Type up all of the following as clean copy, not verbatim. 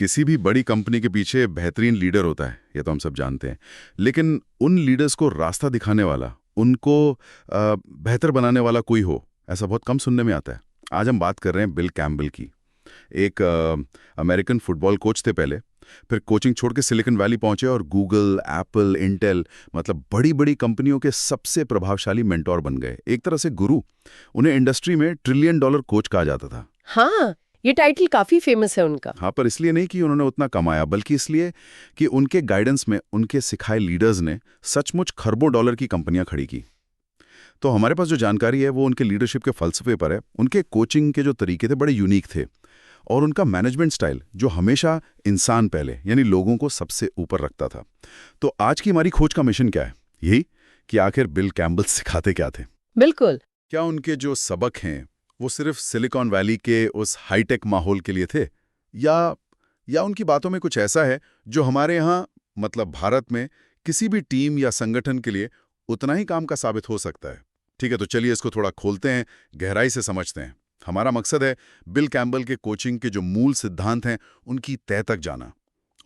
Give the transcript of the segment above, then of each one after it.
किसी भी बड़ी कंपनी के पीछे बेहतरीन लीडर होता है, ये तो हम सब जानते हैं। लेकिन उन लीडर्स को रास्ता दिखाने वाला, उनको बेहतर बनाने वाला कोई हो, ऐसा बहुत कम सुनने में आता है। आज हम बात कर रहे हैं बिल कैम्पबेल की। एक अमेरिकन फुटबॉल कोच थे पहले, फिर कोचिंग छोड़ के सिलिकॉन वैली पहुंचे और गूगल, एप्पल, इंटेल मतलब बड़ी बड़ी कंपनियों के सबसे प्रभावशाली मेंटोर बन गए, एक तरह से गुरु। उन्हें इंडस्ट्री में $1 ट्रिलियन कोच कहा जाता था। हाँ, ये टाइटल काफी फेमस है उनका। हाँ, पर इसलिए नहीं कि उन्होंने उतना कमाया, बल्कि इसलिए कि उनके गाइडेंस में उनके सिखाए लीडर्स ने सचमुच खरबों डॉलर की कंपनियां खड़ी की। तो हमारे पास जो जानकारी है वो उनके लीडरशिप के फलसफे पर है। उनके कोचिंग के जो तरीके थे बड़े यूनिक थे, और उनका मैनेजमेंट स्टाइल जो हमेशा इंसान पहले यानी लोगों को सबसे ऊपर रखता था। तो आज की हमारी खोज का मिशन क्या है? यही कि आखिर बिल कैम्पबेल सिखाते क्या थे। बिल्कुल। क्या उनके जो सबक हैं वो सिर्फ सिलिकॉन वैली के उस हाईटेक माहौल के लिए थे, या उनकी बातों में कुछ ऐसा है जो हमारे यहाँ मतलब भारत में किसी भी टीम या संगठन के लिए उतना ही काम का साबित हो सकता है? ठीक है, तो चलिए इसको थोड़ा खोलते हैं, गहराई से समझते हैं। हमारा मकसद है बिल कैम्पबेल के कोचिंग के जो मूल सिद्धांत हैं उनकी तह तक जाना,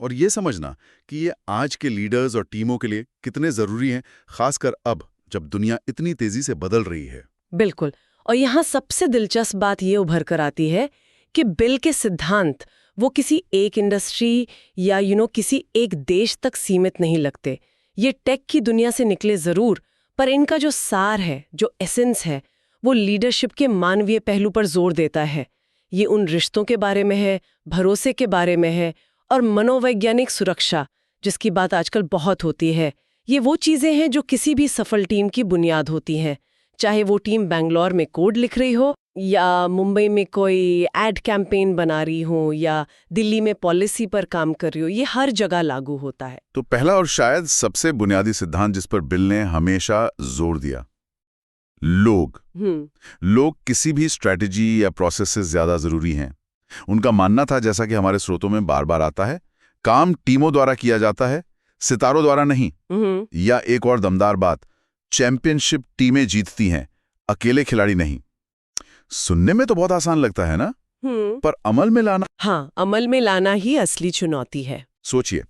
और ये समझना कि ये आज के लीडर्स और टीमों के लिए कितने जरूरी हैं, खासकर अब जब दुनिया इतनी तेजी से बदल रही है। बिल्कुल। और यहाँ सबसे दिलचस्प बात ये उभर कर आती है कि बिल के सिद्धांत वो किसी एक इंडस्ट्री या किसी एक देश तक सीमित नहीं लगते। ये टेक की दुनिया से निकले जरूर, पर इनका जो सार है, जो एसेंस है, वो लीडरशिप के मानवीय पहलू पर जोर देता है। ये उन रिश्तों के बारे में है, भरोसे के बारे में है, और मनोवैज्ञानिक सुरक्षा जिसकी बात आजकल बहुत होती है। ये वो चीजें हैं जो किसी भी सफल टीम की बुनियाद होती हैं, चाहे वो टीम बैंगलोर में कोड लिख रही हो, या मुंबई में कोई एड कैंपेन बना रही हो, या दिल्ली में पॉलिसी पर काम कर रही हो। ये हर जगह लागू होता है। तो पहला और शायद सबसे बुनियादी सिद्धांत जिस पर बिल ने हमेशा जोर दिया, लोग किसी भी स्ट्रैटेजी या प्रोसेस से ज्यादा जरूरी हैं। उनका मानना था, जैसा कि हमारे स्रोतों में बार बार आता है, काम टीमों द्वारा किया जाता है, सितारों द्वारा नहीं। या एक और दमदार बात, चैंपियनशिप टीमें जीतती हैं, अकेले खिलाड़ी नहीं। सुनने में तो बहुत आसान लगता है ना, पर अमल में लाना, हाँ, अमल में लाना ही असली चुनौती है। सोचिए,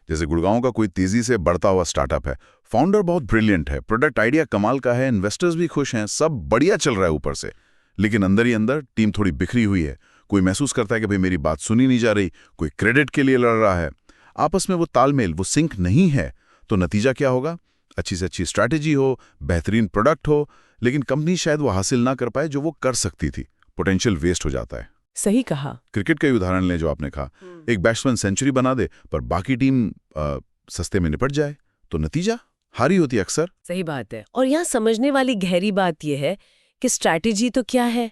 जैसे गुड़गांव का कोई तेजी से बढ़ता हुआ स्टार्टअप है, फाउंडर बहुत ब्रिलियंट है, प्रोडक्ट आइडिया कमाल का है, इन्वेस्टर्स भी खुश हैं, सब बढ़िया चल रहा है ऊपर से, लेकिन अंदर ही अंदर टीम थोड़ी बिखरी हुई है। कोई महसूस करता है कि भाई मेरी बात सुनी नहीं जा रही, कोई क्रेडिट के लिए लड़ रहा है, आपस में वो तालमेल, वो सिंक नहीं है। तो नतीजा क्या होगा? अच्छी से अच्छी स्ट्रैटेजी हो, बेहतरीन प्रोडक्ट हो, लेकिन कंपनी शायद वो हासिल ना कर पाए जो वो कर सकती थी। पोटेंशियल वेस्ट हो जाता है। सही कहा। क्रिकेट का ही उदाहरण लें जो आपने कहा, एक बैट्समैन सेंचुरी बना दे पर बाकी टीम सस्ते में निपट जाए, तो नतीजा हारी होती अक्सर। सही बात है। और यहाँ समझने वाली गहरी बात यह है कि स्ट्रैटेजी तो क्या है?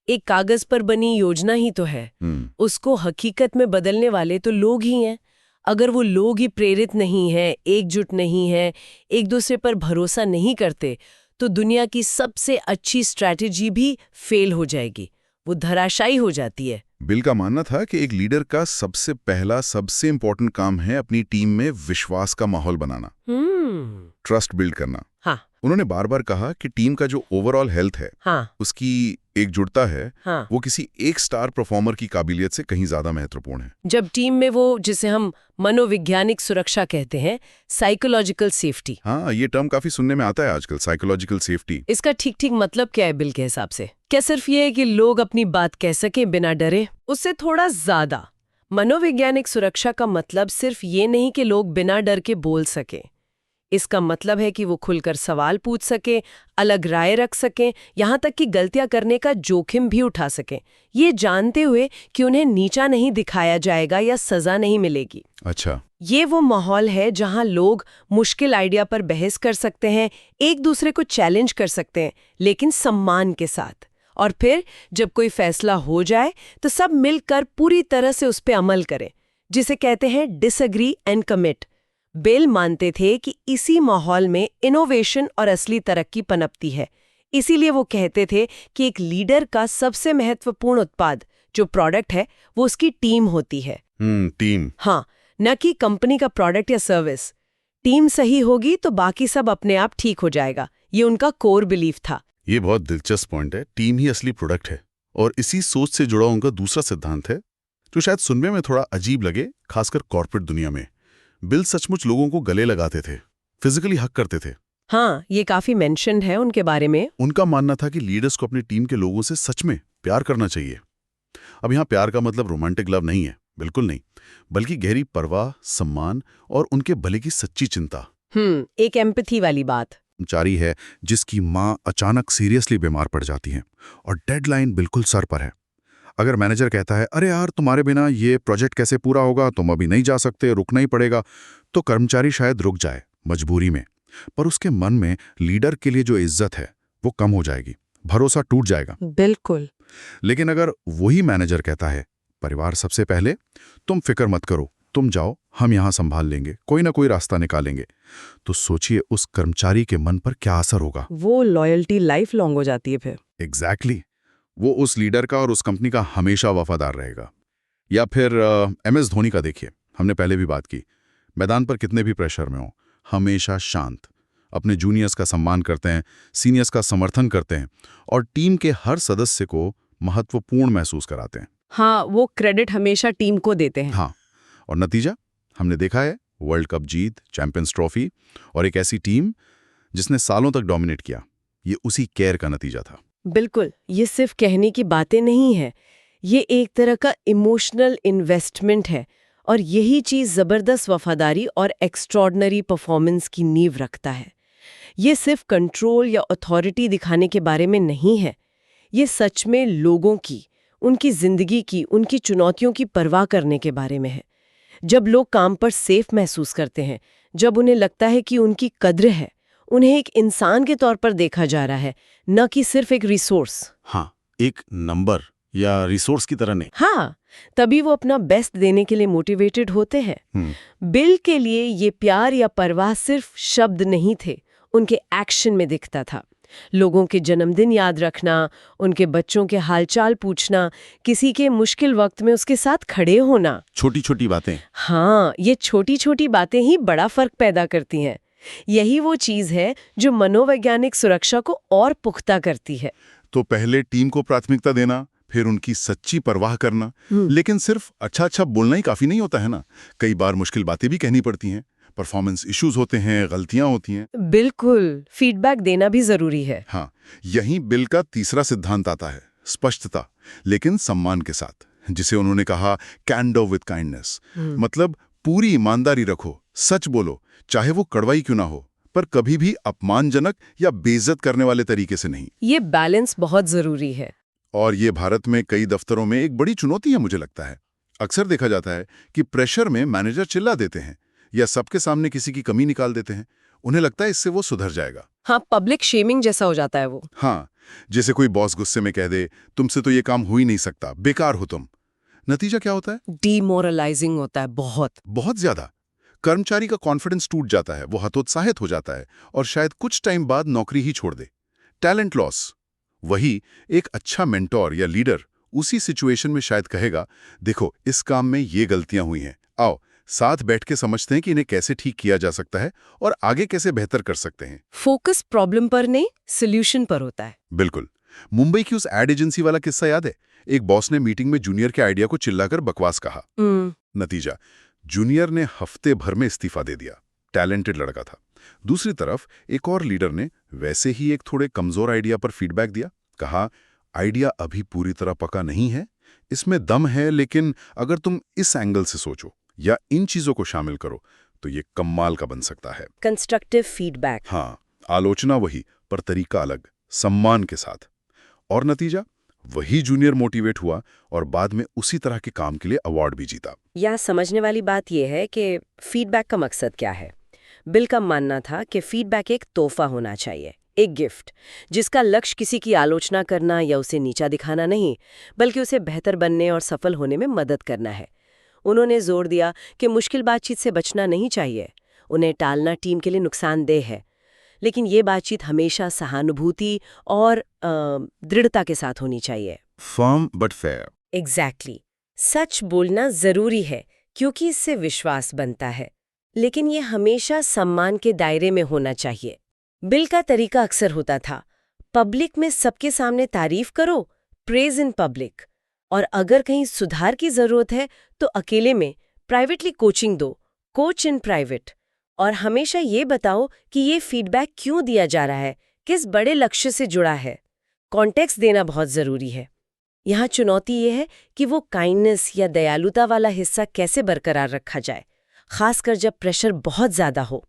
एक कागज पर बनी योजना ही तो है। उसको हकीकत में बदलने वाले तो लोग ही हैं। अगर वो लोग ही प्रेरित नहीं हैं, एकजुट नहीं हैं, एक दूसरे पर भरोसा नहीं करते, तो दुनिया की सबसे अच्छी स्ट्रैटेजी भी फेल हो जाएगी, वो धराशायी हो जाती है। बिल का मानना था कि एक लीडर का सबसे पहला, सबसे इंपॉर्टेंट काम है अपनी टीम में विश्वास का माहौल बनाना, ट्रस्ट बिल्ड करना। हाँ। उन्होंने बार बार कहा कि टीम का जो ओवरऑल हेल्थ है, हाँ। उसकी एकजुटता है, हाँ। वो किसी एक स्टार परफॉर्मर की काबिलियत से कहीं ज्यादा महत्वपूर्ण है। जब टीम में वो, जिसे हम मनोवैज्ञानिक सुरक्षा कहते हैं, साइकोलॉजिकल सेफ्टी। हाँ, ये टर्म काफी सुनने में आता है आजकल, साइकोलॉजिकल सेफ्टी। इसका ठीक मतलब क्या है बिल के हिसाब से? क्या सिर्फ ये है कि लोग अपनी बात कह सकें बिना डरे? उससे थोड़ा ज्यादा। मनोवैज्ञानिक सुरक्षा का मतलब सिर्फ ये नहीं कि लोग बिना डर के बोल सकें। इसका मतलब है कि वो खुलकर सवाल पूछ सकें, अलग राय रख सकें, यहाँ तक कि गलतियां करने का जोखिम भी उठा सकें, ये जानते हुए कि उन्हें नीचा नहीं दिखाया जाएगा या सजा नहीं मिलेगी। अच्छा, ये वो माहौल है जहाँ लोग मुश्किल आइडिया पर बहस कर सकते हैं, एक दूसरे को चैलेंज कर सकते हैं, लेकिन सम्मान के साथ। और फिर जब कोई फैसला हो जाए तो सब मिलकर पूरी तरह से उस पर अमल करें, जिसे कहते हैं डिसएग्री एंड कमिट। बिल मानते थे कि इसी माहौल में इनोवेशन और असली तरक्की पनपती है। इसीलिए वो कहते थे कि एक लीडर का सबसे महत्वपूर्ण उत्पाद, जो प्रोडक्ट है, वो उसकी टीम होती है। टीम। हाँ, न कि कंपनी का प्रोडक्ट या सर्विस। टीम सही होगी तो बाकी सब अपने आप ठीक हो जाएगा। ये उनका कोर बिलीफ था। ये बहुत दिलचस्प पॉइंट है, टीम ही असली प्रोडक्ट है। और इसी सोच से जुड़ा उनका दूसरा सिद्धांत है जो शायद सुनने में थोड़ा अजीब लगे, खासकर कॉर्पोरेट दुनिया में। बिल सचमुच लोगों को गले लगाते थे, फिजिकली हक करते थे। हाँ, ये काफी मेंशन्ड है उनके बारे में। उनका मानना था कि लीडर्स को अपनी टीम के लोगों से सच में प्यार करना चाहिए। अब यहाँ प्यार का मतलब रोमांटिक लव नहीं है, बिल्कुल नहीं, बल्कि गहरी परवाह, सम्मान और उनके भले की सच्ची चिंता। एक एम्पैथी वाली बात। कर्मचारी है जिसकी माँ अचानक सीरियसली बीमार पड़ जाती है और डेडलाइन बिल्कुल सर पर है। अगर मैनेजर कहता है, अरे यार तुम्हारे बिना ये प्रोजेक्ट कैसे पूरा होगा, तुम अभी नहीं जा सकते, रुकना ही पड़ेगा, तो कर्मचारी शायद रुक जाए मजबूरी में, पर उसके मन में लीडर के लिए जो इज्जत है वो कम हो जाएगी, भरोसा टूट जाएगा। बिल्कुल। लेकिन अगर वही मैनेजर कहता है, परिवार सबसे पहले, तुम फिक्र मत करो, तुम जाओ, हम यहां संभाल लेंगे, कोई ना कोई रास्ता निकालेंगे, तो सोचिए उस कर्मचारी के मन पर क्या असर होगा। वो लॉयल्टी लाइफ लॉन्ग हो जाती है फिर। एग्जैक्टली। वो उस लीडर का और उस कंपनी का हमेशा वफादार रहेगा। या फिर MS धोनी का देखिए, हमने पहले भी बात की, मैदान पर कितने भी प्रेशर में हो, हमेशा शांत, अपने जूनियर्स का सम्मान करते हैं, सीनियर्स का समर्थन करते हैं और टीम के हर सदस्य को महत्वपूर्ण महसूस कराते हैं। हाँ, वो क्रेडिट हमेशा टीम को देते हैं। हाँ, और नतीजा हमने देखा है, वर्ल्ड कप जीत, चैंपियंस ट्रॉफी और एक ऐसी टीम जिसने सालों तक डोमिनेट किया, ये उसी केयर का नतीजा था। बिल्कुल, ये सिर्फ कहने की बातें नहीं है, ये एक तरह का इमोशनल इन्वेस्टमेंट है और यही चीज़ ज़बरदस्त वफादारी और एक्स्ट्रॉर्डनरी परफॉर्मेंस की नींव रखता है। ये सिर्फ कंट्रोल या अथॉरिटी दिखाने के बारे में नहीं है, ये सच में लोगों की, उनकी जिंदगी की, उनकी चुनौतियों की परवाह करने के बारे में है। जब लोग काम पर सेफ महसूस करते हैं, जब उन्हें लगता है कि उनकी कद्र है, उन्हें एक इंसान के तौर पर देखा जा रहा है, न कि सिर्फ एक रिसोर्स। हाँ, एक नंबर या रिसोर्स की तरह नहीं। हाँ, तभी वो अपना बेस्ट देने के लिए मोटिवेटेड होते हैं। बिल के लिए ये प्यार या परवाह सिर्फ शब्द नहीं थे, उनके एक्शन में दिखता था। लोगों के जन्मदिन याद रखना, उनके बच्चों के हालचाल पूछना, किसी के मुश्किल वक्त में उसके साथ खड़े होना। छोटी छोटी बातें। हाँ, ये छोटी छोटी बातें ही बड़ा फर्क पैदा करती हैं। यही वो चीज है जो मनोवैज्ञानिक सुरक्षा को और पुख्ता करती है। तो पहले टीम को प्राथमिकता देना, फिर उनकी सच्ची परवाह करना। लेकिन सिर्फ अच्छा बोलना ही काफी नहीं होता है ना, कई बार मुश्किल बातें भी कहनी पड़ती हैं, परफॉर्मेंस इश्यूज होते हैं, गलतियां होती हैं। बिल्कुल, फीडबैक देना भी जरूरी है। हाँ, यहीं बिल का तीसरा सिद्धांत आता है, स्पष्टता, लेकिन सम्मान के साथ, जिसे उन्होंने कहा कैंडो विद काइंडनेस। मतलब पूरी ईमानदारी रखो, सच बोलो, चाहे वो कड़वाई क्यों ना हो, पर कभी भी अपमानजनक या बेइज्जत करने वाले तरीके से नहीं। ये बैलेंस बहुत जरूरी है। और ये भारत में कई दफ्तरों में एक बड़ी चुनौती है, मुझे लगता है। अक्सर देखा जाता है कि प्रेशर में मैनेजर चिल्ला देते हैं या सबके सामने किसी की कमी निकाल देते हैं। उन्हें लगता है इससे वो सुधर जाएगा। हाँ, पब्लिक शेमिंग जैसा हो जाता है वो। हाँ, जैसे कोई बॉस गुस्से में कह दे, तुमसे तो ये काम हो ही नहीं सकता, बेकार हो तुम। नतीजा क्या होता है? डीमोरलाइजिंग होता है, बहुत ज्यादा। कर्मचारी का कॉन्फिडेंस टूट जाता है, वो हतोत्साहित हो जाता है और शायद कुछ टाइम बाद नौकरी ही छोड़ दे। Talent loss. वही एक अच्छा मेंटोर या लीडर उसी सिचुएशन में शायद कहेगा, देखो इस काम में ये गलतियां हुई हैं, आओ साथ बैठ के समझते हैं कि इन्हें कैसे ठीक किया जा सकता है और आगे कैसे बेहतर कर सकते हैं। फोकस प्रॉब्लम पर नहीं, सोल्यूशन पर होता है। बिल्कुल। मुंबई की उस एड एजेंसी वाला किस्सा याद है? एक बॉस ने मीटिंग में जूनियर के आइडिया को चिल्लाकर बकवास कहा। नतीजा, जूनियर ने हफ्ते भर में इस्तीफा दे दिया। टैलेंटेड लड़का था। दूसरी तरफ एक और लीडर ने वैसे ही एक थोड़े कमजोर आइडिया पर फीडबैक दिया। कहा, आइडिया अभी पूरी तरह पका नहीं है, इसमें दम है, लेकिन अगर तुम इस एंगल से सोचो या इन चीजों को शामिल करो तो ये कमाल का बन सकता है। Constructive feedback. हाँ, आलोचना वही, पर तरीका अलग, सम्मान के साथ। और नतीजा, वही जूनियर मोटिवेट हुआ और बाद में उसी तरह के काम के लिए अवार्ड भी जीता। यहाँ समझने वाली बात यह है कि फीडबैक का मकसद क्या है। बिल का मानना था कि फीडबैक एक तोहफा होना चाहिए, एक गिफ्ट, जिसका लक्ष्य किसी की आलोचना करना या उसे नीचा दिखाना नहीं, बल्कि उसे बेहतर बनने और सफल होने में मदद करना है। उन्होंने जोर दिया कि मुश्किल बातचीत से बचना नहीं चाहिए, उन्हें टालना टीम के लिए नुकसानदेह है, लेकिन ये बातचीत हमेशा सहानुभूति और दृढ़ता के साथ होनी चाहिए। Firm but fair. एग्जैक्टली। सच बोलना जरूरी है क्योंकि इससे विश्वास बनता है, लेकिन ये हमेशा सम्मान के दायरे में होना चाहिए। बिल का तरीका अक्सर होता था, पब्लिक में सबके सामने तारीफ करो, प्रेज इन पब्लिक, और अगर कहीं सुधार की जरूरत है तो अकेले में प्राइवेटली कोचिंग दो, कोच इन प्राइवेट। और हमेशा ये बताओ कि ये फीडबैक क्यों दिया जा रहा है, किस बड़े लक्ष्य से जुड़ा है। कॉन्टेक्स्ट देना बहुत जरूरी है। यहाँ चुनौती ये है कि वो काइंडनेस या दयालुता वाला हिस्सा कैसे बरकरार रखा जाए, खासकर जब प्रेशर बहुत ज्यादा हो।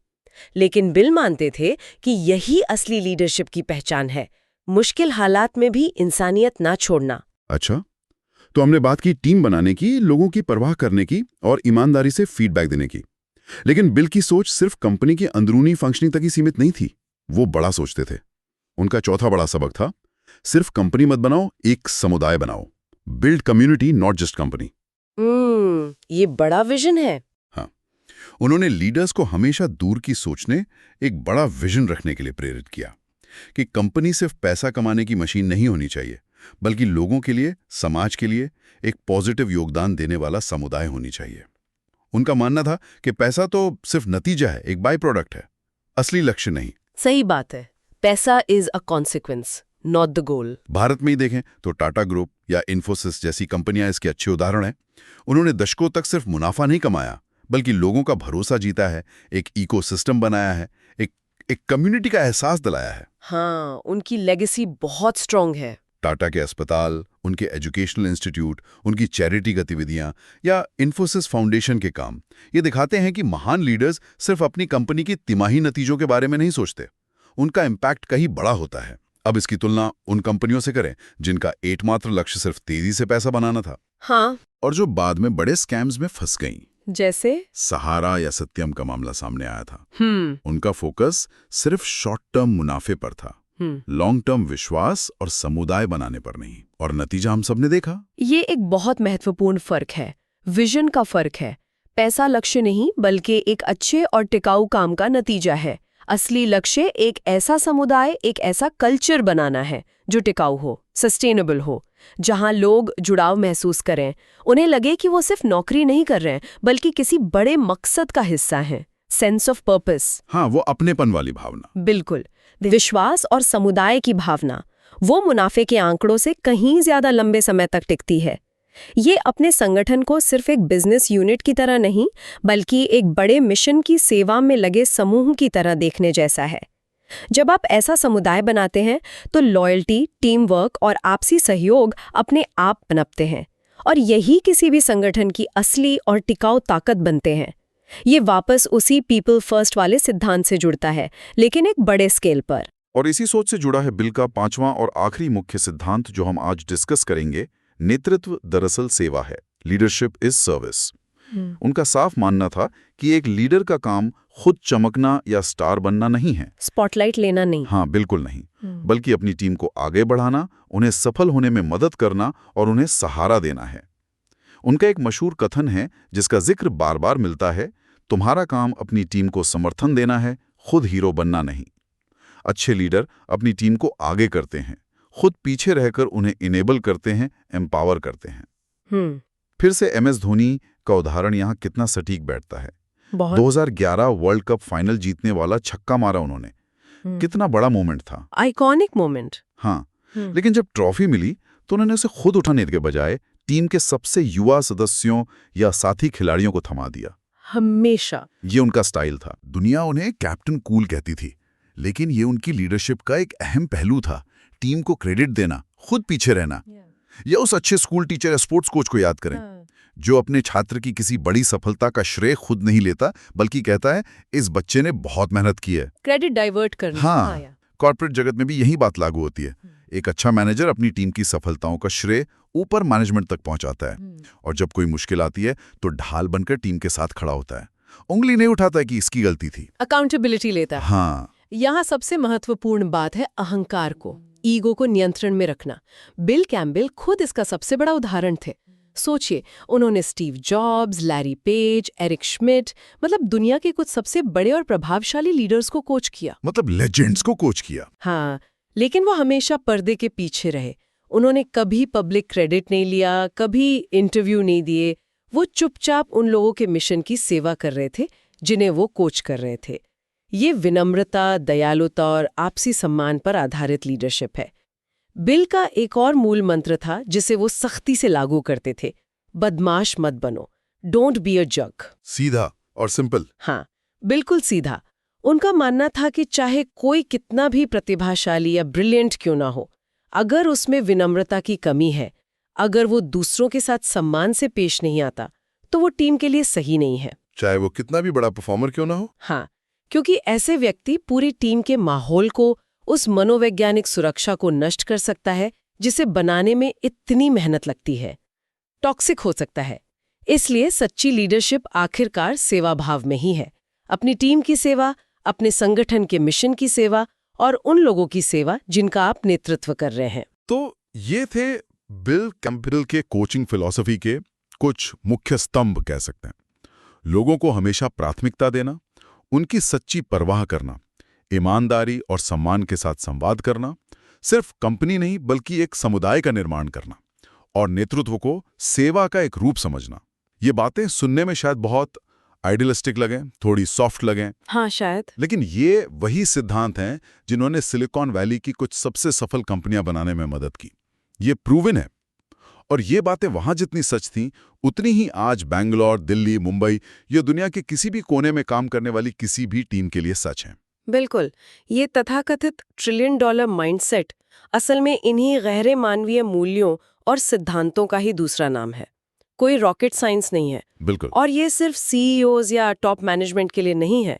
लेकिन बिल मानते थे कि यही असली लीडरशिप की पहचान है, मुश्किल हालात में भी इंसानियत ना छोड़ना। अच्छा, तो हमने बात की टीम बनाने की, लोगों की परवाह करने की और ईमानदारी से फीडबैक देने की। लेकिन बिल की सोच सिर्फ कंपनी की अंदरूनी फंक्शनिंग तक ही सीमित नहीं थी। वो बड़ा सोचते थे। उनका चौथा बड़ा सबक था, सिर्फ कंपनी मत बनाओ, एक समुदाय बनाओ। Build community, not just company. ये बड़ा विजन है। हाँ, उन्होंने लीडर्स को हमेशा दूर की सोचने, एक बड़ा विजन रखने के लिए प्रेरित किया कि कंपनी सिर्फ पैसा कमाने की मशीन नहीं होनी चाहिए, बल्कि लोगों के लिए, समाज के लिए एक पॉजिटिव योगदान देने वाला समुदाय होनी चाहिए। उनका मानना था कि पैसा तो सिर्फ नतीजा है, एक बाय प्रोडक्ट है, असली लक्ष्य नहीं। सही बात है, पैसा is a consequence, not the goal. Bharat में ही देखें तो टाटा ग्रुप या इन्फोसिस जैसी कंपनियां इसके अच्छे उदाहरण हैं। उन्होंने दशकों तक सिर्फ मुनाफा नहीं कमाया, बल्कि लोगों का भरोसा जीता है, एक इकोसिस्टम बनाया है, एक कम्युनिटी का एहसास दिलाया है। हाँ, उनकी लेगेसी बहुत स्ट्रांग है। टाटा के अस्पताल, उनके एजुकेशनल इंस्टीट्यूट, उनकी चैरिटी गतिविधियां या इन्फोसिस फाउंडेशन के काम, ये दिखाते हैं कि महान लीडर्स सिर्फ अपनी कंपनी की तिमाही नतीजों के बारे में नहीं सोचते, उनका इम्पैक्ट कहीं बड़ा होता है। अब इसकी तुलना उन कंपनियों से करें जिनका एकमात्र लक्ष्य सिर्फ तेजी से पैसा बनाना था। हाँ, और जो बाद में बड़े स्कैम्स में फंस गईं। जैसे सहारा या सत्यम का मामला सामने आया था। उनका फोकस सिर्फ शॉर्ट टर्म मुनाफे पर था, लॉन्ग टर्म विश्वास और समुदाय बनाने पर नहीं। और नतीजा हम सबने देखा। ये एक बहुत महत्वपूर्ण फर्क है, विजन का फर्क है। पैसा लक्ष्य नहीं, बल्कि एक अच्छे और टिकाऊ काम का नतीजा है। असली लक्ष्य एक ऐसा समुदाय, एक ऐसा कल्चर बनाना है जो टिकाऊ हो, सस्टेनेबल हो, जहां लोग जुड़ाव महसूस करें, उन्हें लगे कि वो सिर्फ नौकरी नहीं कर रहे हैं, बल्कि किसी बड़े मकसद का हिस्सा हैं। Sense of purpose. हाँ, वो अपनेपन वाली भावना। बिल्कुल। विश्वास और समुदाय की भावना, वो मुनाफे के आंकड़ों से कहीं ज्यादा लंबे समय तक टिकती है। ये अपने संगठन को सिर्फ एक बिजनेस यूनिट की तरह नहीं, बल्कि एक बड़े मिशन की सेवा में लगे समूह की तरह देखने जैसा है। जब आप ऐसा समुदाय बनाते हैं तो लॉयल्टी, टीम वर्क और आपसी सहयोग अपने आप पनपते हैं, और यही किसी भी संगठन की असली और टिकाऊ ताकत बनते हैं। ये वापस उसी पीपल फर्स्ट वाले सिद्धांत से जुड़ता है, लेकिन एक बड़े स्केल पर। और इसी सोच से जुड़ा है बिल का पांचवां और आखिरी मुख्य सिद्धांत जो हम आज डिस्कस करेंगे। नेतृत्व दरअसल सेवा है, लीडरशिप इज सर्विस। उनका साफ मानना था कि एक लीडर का काम खुद चमकना या स्टार बनना नहीं है, स्पॉटलाइट लेना नहीं। हाँ, बिल्कुल नहीं, बल्कि अपनी टीम को आगे बढ़ाना, उन्हें सफल होने में मदद करना और उन्हें सहारा देना है। उनका एक मशहूर कथन है जिसका जिक्र बार बार मिलता है, तुम्हारा काम अपनी टीम को समर्थन देना है, खुद हीरो बनना नहीं। अच्छे लीडर अपनी टीम को आगे करते हैं, खुद पीछे रहकर उन्हें इनेबल करते हैं, एम्पावर करते हैं। फिर से MS धोनी का उदाहरण यहाँ कितना सटीक बैठता है। 2011 वर्ल्ड कप फाइनल जीतने वाला छक्का मारा उन्होंने, कितना बड़ा मोमेंट था, आइकॉनिक मोमेंट। हाँ, लेकिन जब ट्रॉफी मिली तो उन्होंने उसे खुद उठाने के बजाय टीम के सबसे युवा सदस्यों या साथी खिलाड़ियों को थमा दिया। हमेशा ये उनका स्टाइल था। दुनिया उन्हें कैप्टन कूल कहती थी, लेकिन ये उनकी लीडरशिप का एक अहम पहलू था। टीम को क्रेडिट देना, खुद पीछे रहना। या उस अच्छे स्कूल टीचर या स्पोर्ट्स कोच को याद करें जो अपने छात्र की किसी बड़ी सफलता का श्रेय खुद नहीं लेता, बल्कि कहता है इस बच्चे ने बहुत मेहनत की है। क्रेडिट डाइवर्ट करना। हाँ, कॉर्पोरेट जगत में भी यही बात लागू होती है। एक अच्छा मैनेजर अपनी टीम की सफलताओं का श्रेय ऊपर मैनेजमेंट तक पहुंचाता है, और जब कोई मुश्किल आती है तो ढाल बनकर टीम के साथ खड़ा होता है, उंगली नहीं उठाता है कि इसकी गलती थी, अकाउंटेबिलिटी लेता है। हाँ, यहाँ सबसे महत्वपूर्ण बात है अहंकार को, ईगो को नियंत्रण में रखना। बिल कैम्पबेल खुद इसका सबसे बड़ा उदाहरण थे। सोचिए, उन्होंने Steve Jobs, Larry Page, Eric Schmidt, मतलब दुनिया के कुछ सबसे बड़े और प्रभावशाली लीडर्स को कोच किया, मतलब लेजेंड्स को कोच किया। हाँ, लेकिन वो हमेशा पर्दे के पीछे रहे। उन्होंने कभी पब्लिक क्रेडिट नहीं लिया, कभी इंटरव्यू नहीं दिए। वो चुपचाप उन लोगों के मिशन की सेवा कर रहे थे जिन्हें वो कोच कर रहे थे। ये विनम्रता, दयालुता और आपसी सम्मान पर आधारित लीडरशिप है। बिल का एक और मूल मंत्र था जिसे वो सख्ती से लागू करते थे, बदमाश मत बनो, डोंट बी अ जग। सीधा और सिंपल। हाँ, बिल्कुल सीधा। उनका मानना था कि चाहे कोई कितना भी प्रतिभाशाली या ब्रिलियंट क्यों ना हो, अगर उसमें विनम्रता की कमी है, अगर वो दूसरों के साथ सम्मान से पेश नहीं आता, तो वो टीम के लिए सही नहीं है। चाहे वो कितना भी बड़ा परफॉर्मर क्यों ना हो। हाँ, क्योंकि ऐसे व्यक्ति पूरी टीम के माहौल को, उस मनोवैज्ञानिक सुरक्षा को नष्ट कर सकता है जिसे बनाने में इतनी मेहनत लगती है। टॉक्सिक हो सकता है। इसलिए सच्ची लीडरशिप आखिरकार सेवा भाव में ही है। अपनी टीम की सेवा, अपने संगठन के मिशन की सेवा और उन लोगों की सेवा जिनका आप नेतृत्व कर रहे हैं। तो ये थे बिल कैम्पबेल के कोचिंग फिलॉसफी के कुछ मुख्य स्तंभ कह सकते हैं। लोगों को हमेशा प्राथमिकता देना, उनकी सच्ची परवाह करना, ईमानदारी और सम्मान के साथ संवाद करना, सिर्फ कंपनी नहीं बल्कि एक समुदाय का निर्माण करना और नेतृत्व को सेवा का एक रूप समझना। ये बातें सुनने में शायद बहुत आइडियलिस्टिक लगें, थोड़ी सॉफ्ट लगें। हाँ, शायद। लेकिन ये वही सिद्धांत हैं जिन्होंने सिलिकॉन वैली की कुछ सबसे सफल कंपनियां बनाने में मदद की। ये प्रूवन है। और ये बातें वहां जितनी सच थीं, उतनी ही आज बैंगलोर, दिल्ली, मुंबई या दुनिया के किसी भी कोने में काम करने वाली किसी भी टीम के लिए सच हैं। बिल्कुल। ये तथाकथित ट्रिलियन डॉलर माइंडसेट असल में इन्हीं गहरे मानवीय मूल्यों और सिद्धांतों का ही दूसरा नाम है। कोई रॉकेट साइंस नहीं है। बिल्कुल। और ये सिर्फ सीईओज या टॉप मैनेजमेंट के लिए नहीं है।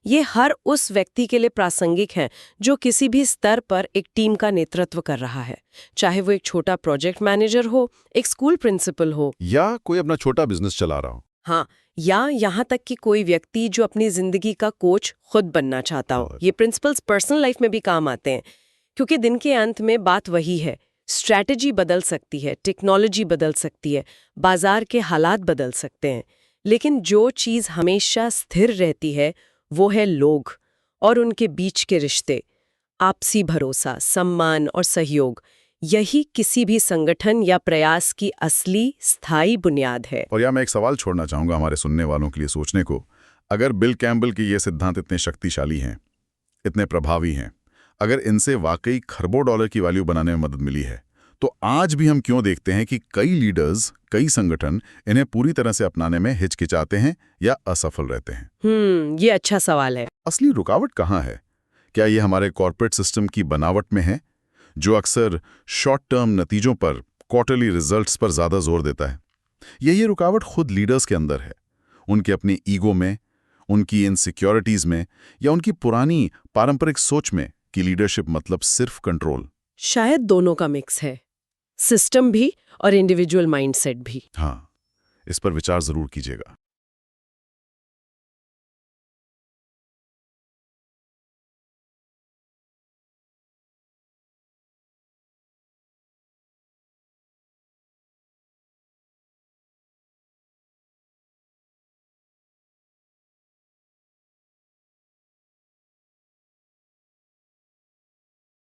ये हर उस व्यक्ति के लिए प्रासंगिक है जो किसी भी स्तर पर एक टीम का नेतृत्व कर रहा है, चाहे वो एक छोटा प्रोजेक्ट मैनेजर हो, एक स्कूल प्रिंसिपल हो, या कोई अपना छोटा बिजनेस चला रहा हो। हाँ, या यहाँ तक कि कोई व्यक्ति जो अपनी जिंदगी का कोच खुद बनना चाहता हो। ये प्रिंसिपल्स पर्सनल लाइफ में भी काम आते हैं, क्योंकि दिन के अंत में बात वही है। स्ट्रैटेजी बदल सकती है, टेक्नोलॉजी बदल सकती है, बाजार के हालात बदल सकते हैं, लेकिन जो चीज़ हमेशा स्थिर रहती है वो है लोग और उनके बीच के रिश्ते, आपसी भरोसा, सम्मान और सहयोग। यही किसी भी संगठन या प्रयास की असली स्थायी बुनियाद है। और यहाँ मैं एक सवाल छोड़ना चाहूंगा हमारे सुनने वालों के लिए सोचने को। अगर बिल कैम्पबेल के ये सिद्धांत इतने शक्तिशाली हैं, इतने प्रभावी हैं, अगर इनसे वाकई खरबों डॉलर की वैल्यू बनाने में मदद मिली है, तो आज भी हम क्यों देखते हैं कि कई लीडर्स, कई संगठन इन्हें पूरी तरह से अपनाने में हिचकिचाते हैं या असफल रहते हैं? ये अच्छा सवाल है। असली रुकावट कहाँ है? क्या ये हमारे कॉर्पोरेट सिस्टम की बनावट में है, जो अक्सर शॉर्ट टर्म नतीजों पर, क्वार्टरली रिजल्ट्स पर ज्यादा जोर देता है? ये रुकावट खुद लीडर्स के अंदर है, उनके अपने ईगो में, उनकी इनसिक्योरिटीज में, या उनकी पुरानी पारंपरिक सोच में कि लीडरशिप मतलब सिर्फ कंट्रोल? शायद दोनों का मिक्स है, सिस्टम भी और इंडिविजुअल माइंडसेट भी। हाँ, इस पर विचार जरूर कीजिएगा।